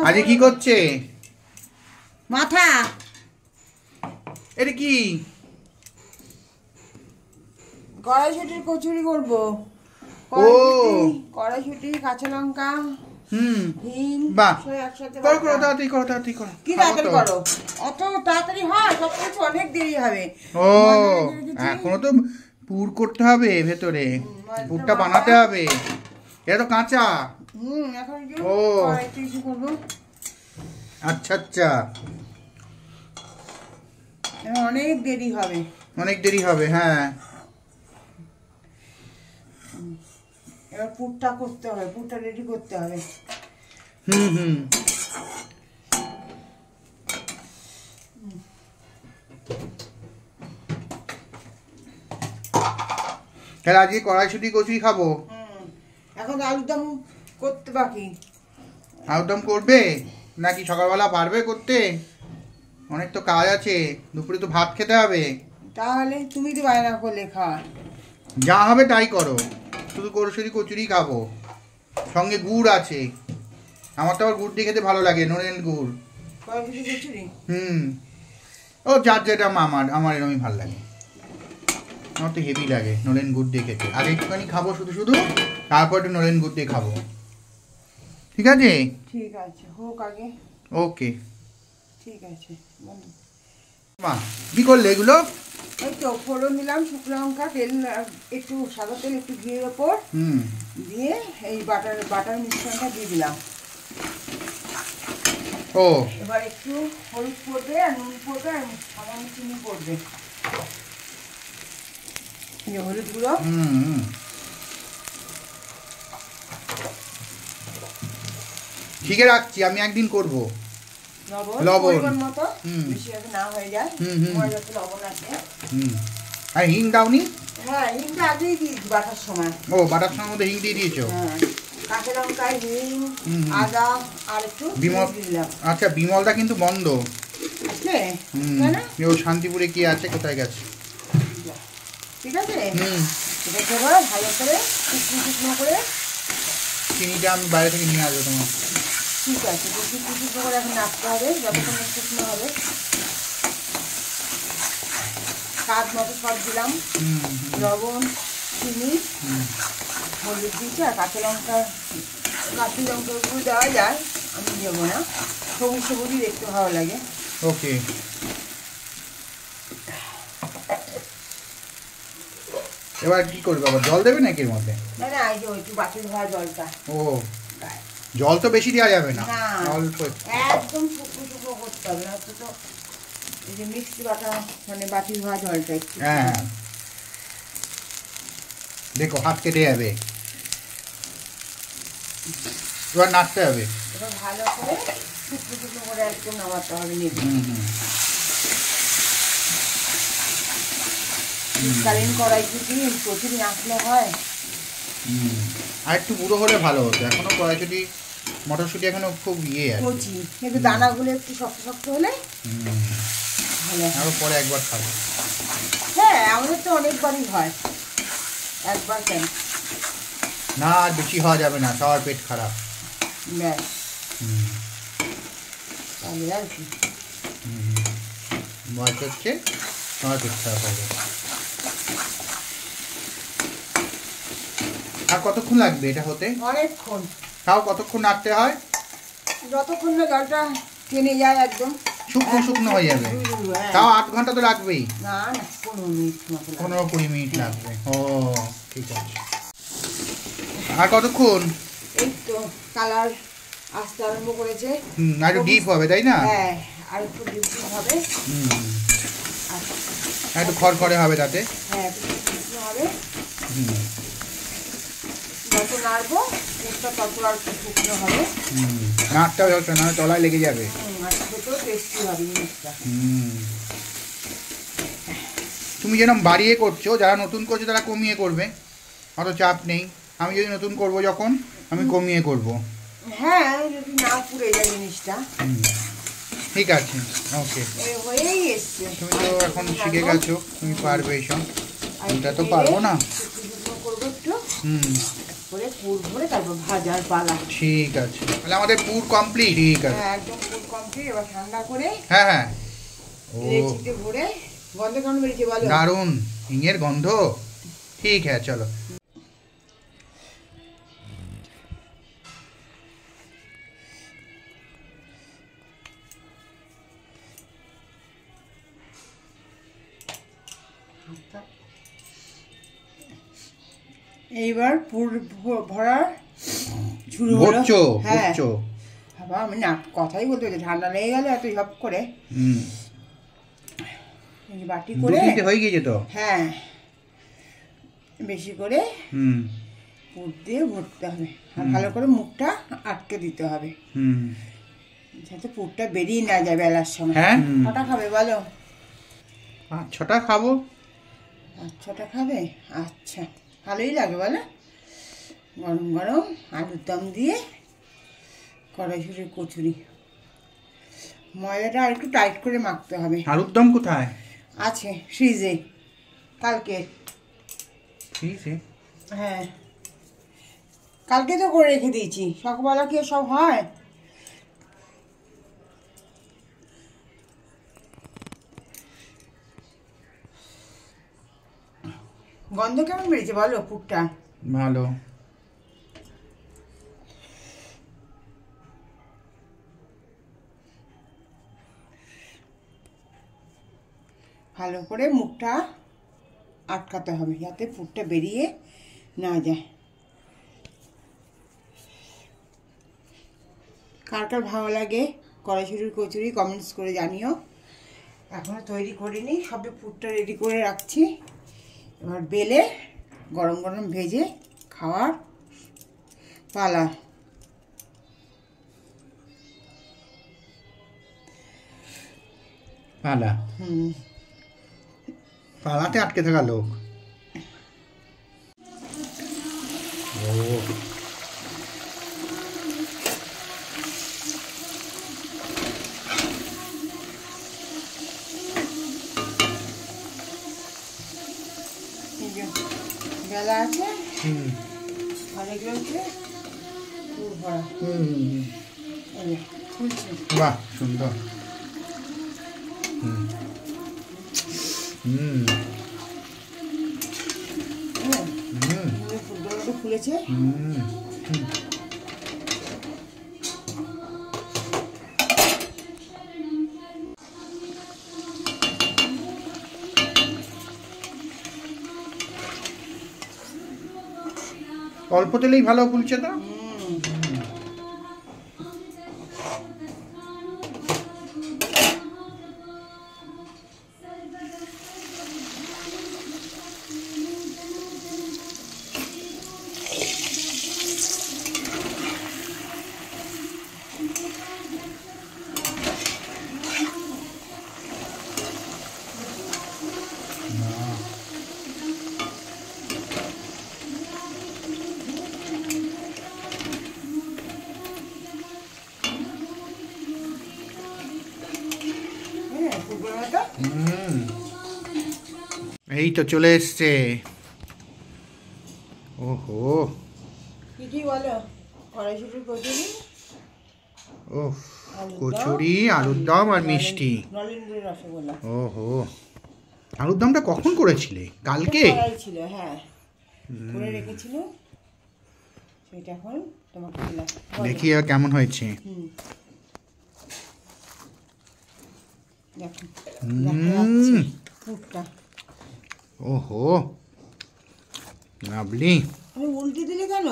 আজকে কি করছে? মাথা। এটা কি? কড়াইশুটির কচুরি করব। কড়াইশুটি, কাঁচা লঙ্কা, হিং, একসাথে করো তাড়াতাড়ি করো। কি তাড়াতাড়ি করো? অত তাড়াতাড়ি হয়? সবকিছু অনেক দেরি হবে। ও এখনো তো পুর করতে হবে ভেতরে, পুরটা বানাতে হবে। এটা তো কাঁচা। এখন কিছু করবো। আচ্ছা অনেক দেরি হবে। হ্যাঁ, এবার পুরটা করতে হবে, পুরটা রেডি করতে হবে। তাহলে আজকে কড়াইশুটি কচুরি খাবো। এখন আলুরদম করতে বাকি। আলুরদম করবে নাকি সকালবেলা পারবে করতে? অনেক তো কাজ আছে, দুপুরে তো ভাত খেতে হবে। তাহলে তুমি তো বায়না করলে খাওয়া। যা হবে তাই করো, শুধু কড়াইশুটি কচুরি খাবো, সঙ্গে গুড় আছে। আমার তো আবার গুড় দিয়ে খেতে ভালো লাগে, নলেন গুড়। ও যার যেটা আমার এরকমই ভালো লাগে। আমার তো হেভি লাগে নলেন গুড় দিয়ে খেতে। আগে একটুখানি খাবো শুধু, তারপর একটু নলেন গুড় দিয়ে খাবো। ঠিক আছে হোক আগে। ওকে ঠিক আছে। মা কি করলে এগুলো? এই তো ফোড়ন দিলাম, শুকনো লঙ্কা, তেল একটু সাদা তেল একটু ঘিয়ের ওপর দিয়ে এই বাটার মিশ্রণটা দিয়ে দিলাম। এবার একটু হলুদ পড়বে আর নুন পড়বে আর সামান্য চিনি পড়বে। হলুদ গুঁড়ো। ঠিক রাখছি, আমি একদিন করবো। লবণ মতো, বেশি যাতে না হয়ে যায়, যাতে লবণ আছে। আর হিং দাওনি? হ্যাঁ, হিংটা আগেই দিয়েছি বাটার সময়। বাটার সময় মধ্যে হিং দিয়ে দিয়েছো? কাঁচা লঙ্কা, হিং, আদা আর একটু বিমল দিলাম। আচ্ছা, বিমলদা কিন্তু বন্ধ আছে। ও শান্তিপুরে কি আছে, কোথায় গেছে? ঠিক আছে, এটাকে এবার ভালো করে শুকনো করে চিনিটা আমি বাইরে থেকে নিয়ে আসবো তোমার। ঠিক আছে, শুকনো করে এখন নাড়তে হবে যতক্ষণ শুকনো হবে। স্বাদ মতো সব দিলাম, লবণ, চিনি, হলুদ দিয়েছি আর কাঁচা লঙ্কা গুঁড়ো দেওয়া যায়, আমি দেবো না। সবুজই দেখতে ভালো লাগে। ওকে, এবার কি করবে? আবার জল দেবে নাকি এর মধ্যে? না, এই যে একটু বাটি ধোয়া জলটা। জল তো বেশি দেওয়া যাবে না, অল্প একদম শুকনো করতে হবে, না তো এই যে মিক্সি বাটা মানে বাটি ধোয়া জলটা একটু। হ্যাঁ, দেখো হাত কেটে যাবে। এবার নাড়তে হবে, এবার ভালো করে শুকনো করে একদম নামাতে হবে। শীতকালীন কড়াইশুটি কচুরি নাচলে হয়। আর একটু বুড়ো হলে ভালো হতো, এখনো কড়াইশুটি মটরশুটি এখনো খুব আছে কচি, কিন্তু দানাগুলো একটু শক্ত হলে ভালো। আরো পরে একবার খাবো। হ্যাঁ, আমাদের তো অনেকবারই হয়, একবার কেন। না, আর বেশি হওয়া যাবে না, সবার পেট খারাপ। তাহলে আর কি বয়স হচ্ছে, সবার পেট খারাপ হয়ে যাবে। আর কতক্ষণ লাগবে এটা হতে? অনেকক্ষণ। তাও কতক্ষণ নাড়তে হয়? যতক্ষণ না জলটা টেনে যায়, একদম শুকনো হয়ে যাবে। তাও 8 ঘন্টা তো লাগবেই? না, 15-20 মিনিট লাগবে। ও ঠিক আছে। আর কতক্ষণ? এই তো কালার আসতে আরম্ভ করেছে। আর একটু ডিপ হবে, তাই না? হ্যাঁ, আর একটু ডিপ হবে। আর একটু খড়খড়ে হবে তাতে। হ্যাঁ, একটু হবে। যত নাড়বো তত আর একটু শুকনো হবে। নাড়তে হবে, না তলায় লেগে যাবে। টেস্টি হবে জিনিসটা। তুমি যেরকম বাড়িয়ে করছো, যারা নতুন করছে তারা কমিয়ে করবে, অত চাপ নেই। আমি যদি নতুন করব যখন, আমি কমিয়ে করব। হ্যাঁ, যদি না পুড়ে যায় জিনিসটা। ঠিক আছে, ওকে। হয়েই এসছে। তুমি তো এখন শিখে গেছো, তুমি পারবে এইসব। এটা তো পারবো না। করবো একটু। করে পুর ভরে তারপর ভাজার পালা। ঠিক আছে, তাহলে আমাদের পুর কমপ্লিট। ঠিক আছে, হ্যাঁ একদম পুর কমপ্লিট। এবার ঠান্ডা করে হ্যাঁ হ্যাঁ। ও লেচিতে ভরে। গন্ধ কেমন বেরিয়েছে বলো? দারুণ হিঙের গন্ধ। ঠিক হ্যাঁ, চলো। এইবার পুর ভরা শুরু হলো। ভরছো হ্যাঁ ভরছো। বাবা আমি না কথাই বলতে হচ্ছে, ঠান্ডা লেগে গেল এত সব করে। বাটি করে হয়ে গিয়েছে তো। হ্যাঁ বেশি করে হুম পুর দিয়ে ভরতে হবে, আর ভালো করে মুখটা আটকে দিতে হবে যাতে পুরটা বেরিয়ে না যায় বেলার সময়। হ্যাঁ, কটা খাবে বলো? 5-6টা খাবো। 5-6টা খাবে? আচ্ছা, ভালোই লাগে বলো। গরম গরম আলুর দম দিয়ে কড়াইশুঁটির কচুরি। ময়দাটা আর একটু টাইট করে মাখতে হবে। আলুর দম কোথায় আছে? ফ্রিজে, কালকে। ফ্রিজে? হ্যাঁ কালকে তো করে রেখে দিয়েছি, সকালবেলা কি সব হয়? গন্ধ কেমন বেরিয়েছে বলো পুরটা? ভালো। ভালো করে মুখটা আটকাতে হবে যাতে পুরটা বেরিয়ে না যায়। কার কার ভালো লাগে কড়াইশুঁটির কচুরি কমেন্টস করে জানিও। এখনও তৈরি করিনি, সবে পুরটা রেডি করে রাখছি। এবার বেলে গরম গরম ভেজে খাওয়ার পালা। পালা? পালাতে আটকে থাকা লোক। ও বেলা আছে আর এগুলো হচ্ছে পুর ভরা। খুলছি। বাহ সুন্দর। ফুলগুলো ফুলেছে। অল্প তেলেই ভালো ফুলছে তো। এই তো চলে এসছে। ওহো কি বলো? কড়াইশুঁটির কচুরি, ও কচুরি, আলুর দম আর মিষ্টি। নলেনগুড়ের রসগোল্লা। ওহো, আলুর দমটা কখন করেছিলে? কালকে ছিল, হ্যাঁ করে রেখেছিল, সেটা এখন তোমাকে দিলাম। দেখি আর কেমন হয়েছে। দেখো দেখা যাচ্ছে পুরটা। ওহো লাভলি। আমি উল্টে দিলে কেন?